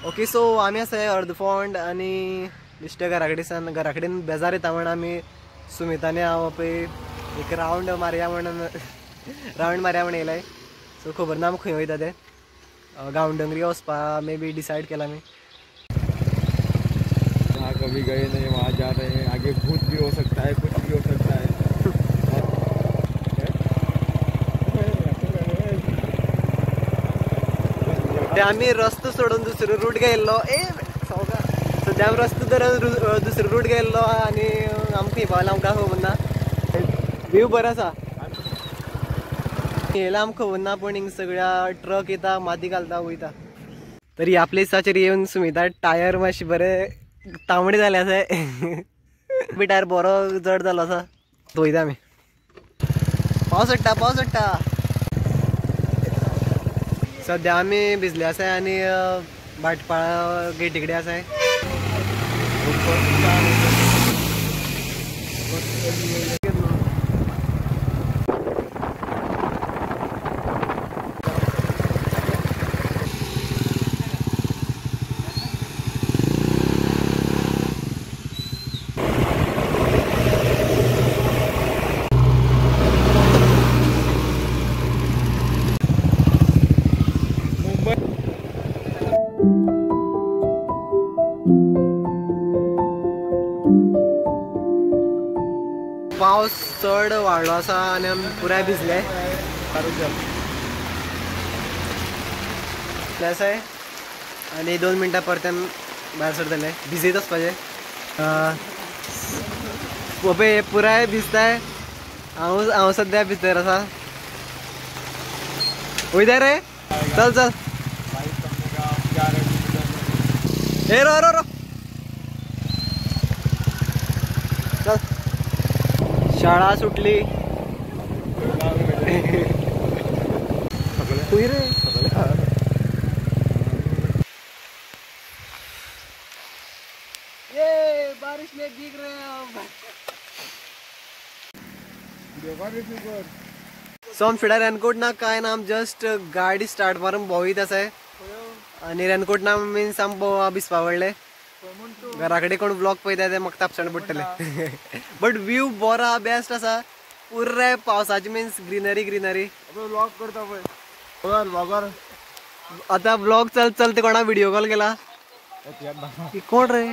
Okay so आम्ही असं आहे अर्दफोंड आणि दिश्टे घराकडेन बेजार येता म्हणून आम्ही सुमिताने हांव पळय एक रावंड मारया म्हणून म्हणून येयलाय. सो खबर ना खंय वयता ते गांवडोंगरी वचपा मे बी डिसाइड केला मी. जहाँ कभी गए नहीं वहाँ जा रहे हैं. आगे भूत भी हो सकता है, कुछ भी हो सकता है. आम्ही रस्तो सोडून दुसरो रूट गेल्लो सद्या आमी रस्तो तर दुसरो रूट गेल्लो आनी आमकां खंय पावला आमकां खबर ना. व्यू बरो आसा येयला आमकां खबर ना पूण हिंग सगळ्या ट्रक येता माती घालता वयता. तर ह्या प्लेसाचेर येवन सुमिता टायर मातशे बरे तांबडे जाले आसा. बी टायर बरो जड जालो आसा. वयता आमी. पावस हाडटा सद्या आमी भिजले आसाय आनी भाटपाळा गेटी कडेन आसाय. पावस चड वाडलो आसा आनी आमी पुराय भिजले आसाय आनी 2 मिनटां परत्यान भायर सरतले. भिजयत वचपाचें. पळय पुराय भिजताय. हांव सद्या भितर आसा. वयता रे चल ए रो चल. शाळा सुटली. ये बारिश में भीग रहे हैं. सो आम फिडा रेनकोट ना काय ना आम जस्ट गाडी स्टार्ट मारून भोंवयत आसाय आनी रेनकोट ना मिन्स आम भिजपा पडले. घरा कडेन कोण ब्लॉग पळयता ते म्हाका तापसाण पडटले. बट व्यू बरो बेस्ट आसा. पुराय पावसाची मिन्स ग्रीनरी ब्लॉग करता पळय ब्लॉगर. आता ब्लॉग चल ते कोणा व्हिडिओ कॉल केला कोण रे.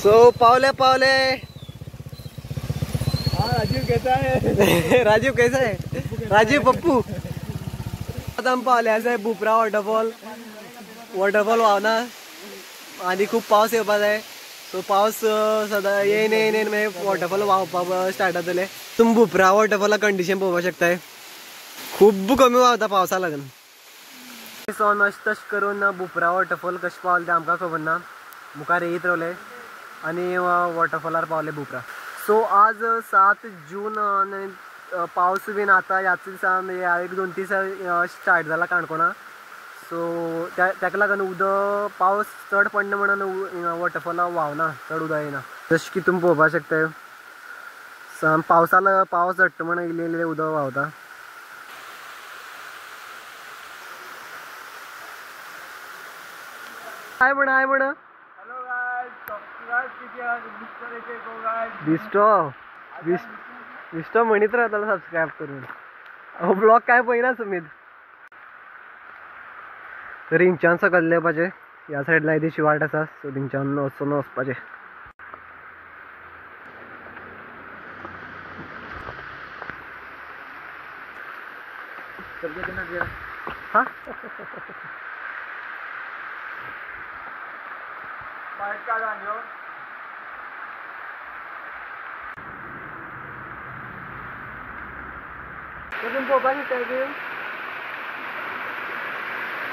सो पावले राजीव कैसा है. राजीव कैसा है. राजीव पप्पू. आता आमी पावले आसाय बुपरा वॉटरफॉल व्हांवना आनी खूब पावस येवपा जाय. सो पावस सदां येयन मागीर वॉटरफॉल व्हांवपा स्टार्ट जातले. तुमी बुपरा वॉटरफॉला कंडिशन पळोवपाक शकताय. खूब कमी व्हांवता पावसा लागून. सो अशें तशें करून बुपरा वॉटरफॉल कशें पावले ते आमकां खबर ना. मुखार येयत रावले आनी वॉटरफॉलार पावले बुपरा. सो आज 7 जून आनी पावस बीन आता ह्याच दिसान 1-2 दीस स्टार्ट जाला काणकोणा. सो ताका लागून पावस चड पडना म्हणून वॉटरफॉला व्हांवना चड उदक येना जशें की तुमी पळोवपाक शकताय. पावस झडटा म्हणून इल्लें उदक व्हांवता. हाय म्हण दिसतो म्हणीत रावतालो सबस्क्रायब करून. ब्लॉग काय पळयना सुमीत. तर हिंगच्यान सकयल येवपाचें. ह्या सायडला येदेशी वाट आसा सो थिंगच्यान वचपाचें. हा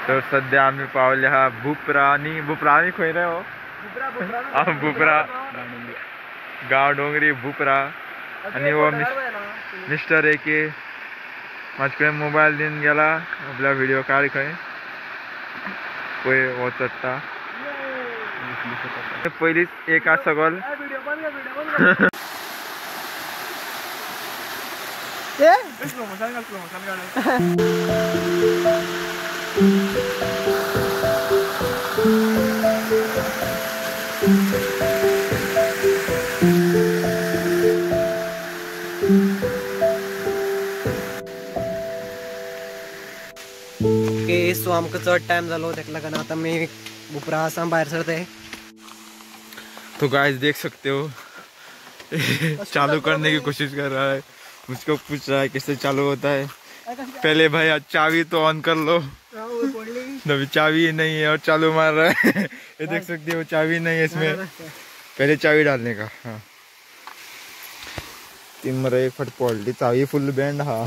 तर सध्या आम्ही पावले हा बुपरा आणि खंय रे हो. बुपरा गाव डोंगरी भुपरा आणि वो मिस्टर एके माझ्याकडे मोबाईल देऊन गेला आपला व्हिडिओ काढ खंय पळय हो चडटा पयलीच एक सकल ओके सो आमकां चड टाइम जालो तेका लागून आतां आमी भुपरा आसा भायर सरते. तो गाइस देख सकते हो चालू करने की कोशिश कर रहा है. मुझको पूछ रहा है कैसे चालू होता है. पहले भाई चाबी तो ऑन कर लो. अभी चाबी नहीं है और चालू मार रहा है. ये देख सकते हो चाबी नहीं है इसमें. पहले चाबी डालने का. हाँ 3 मरे 1 फट पडली चावी फुल बँड. हा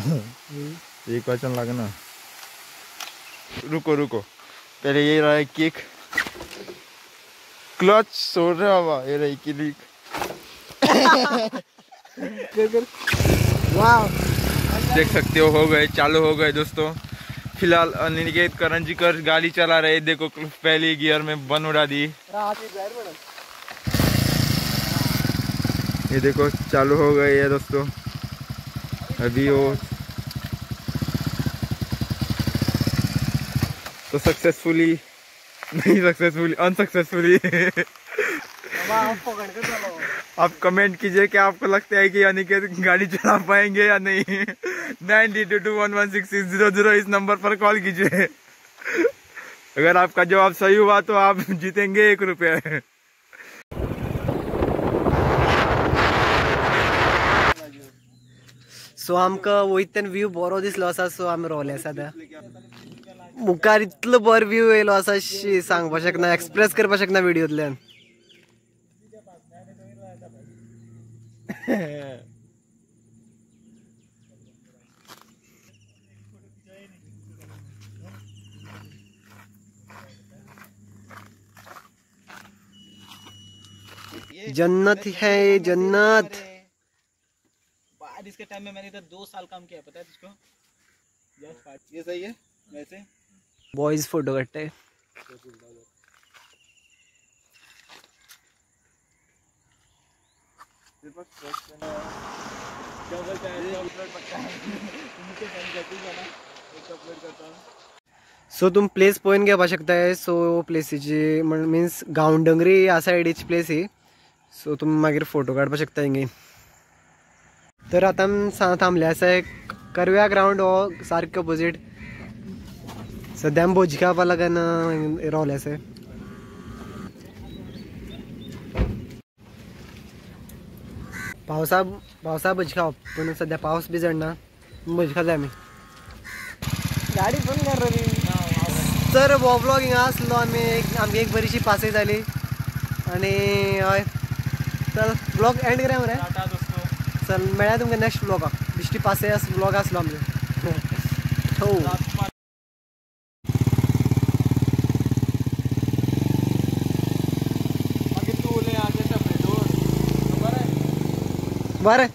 एक वाचन लागना. रुको रुको पहले ये रहा है किक क्लच छोड़ रहा हवा. ये रही किक. वाव देख सकते हो गए चालू हो गए दोस्तों. फिलहाल अनिकेत करंजीकर गाड़ी चला रहे. देखो पहली गियर में बन उड़ा दी. ये देखो चालू हो गए है दोस्तों. अभी वो तो सक्सेसफुली नहीं सक्सेसफुली अनसक्सेसफुली. आप कमेंट कीजिए कि आपको लगता है कि अनिकेत गाड़ी चला पाएंगे या नहीं. 9221166000 इस नंबर पर कॉल कीजिए. अगर आपका जवाब सही हुआ तो आप जीतेंगे 1 रुपया. सो आमकां वयतन व्यू बरो दिसलो आसा. सो आमी रोवले सद्या. मुखार इतलो बरो व्यू येयलो आसा सांगपाक शकना. एक्सप्रेस करपाक शकना व्हिडिओतल्यान. जन्नत है जन्नत. बारिश के टाइम में मैंने इधर 2 साल काम किया पता है तुझको. ये सही है वैसे बॉयज फोटो काढते. सो तुम प्लेस पळोवन घेवपाक शकताय. सो प्लेसीची मिन्स गांवडोंगरी ह्या सायडीची प्लेस ही. सो तुम मागीर फोटो काडपाक शकता हिंगी. तर आतां थांबले आसा करव्या ग्राउंड हो सारकें ऑपोजीट. सद्या आमी भोजी खावपा लागून रावले आसा. पावसा भजी खावप पूण सद्या पावस बी झडना. भजी खाले आमी. गाडी पण कर रे. तर हो ब्लॉग हिंगा आसलो. आमची एक बरीशी पासय जाली आनी हय चल ब्लॉग एंड करूया मरे. चल मेळ्या तुमकां नेक्स्ट ब्लॉगाक. दिश्टी पासय ब्लॉग आसलो आमचो. हो बरें.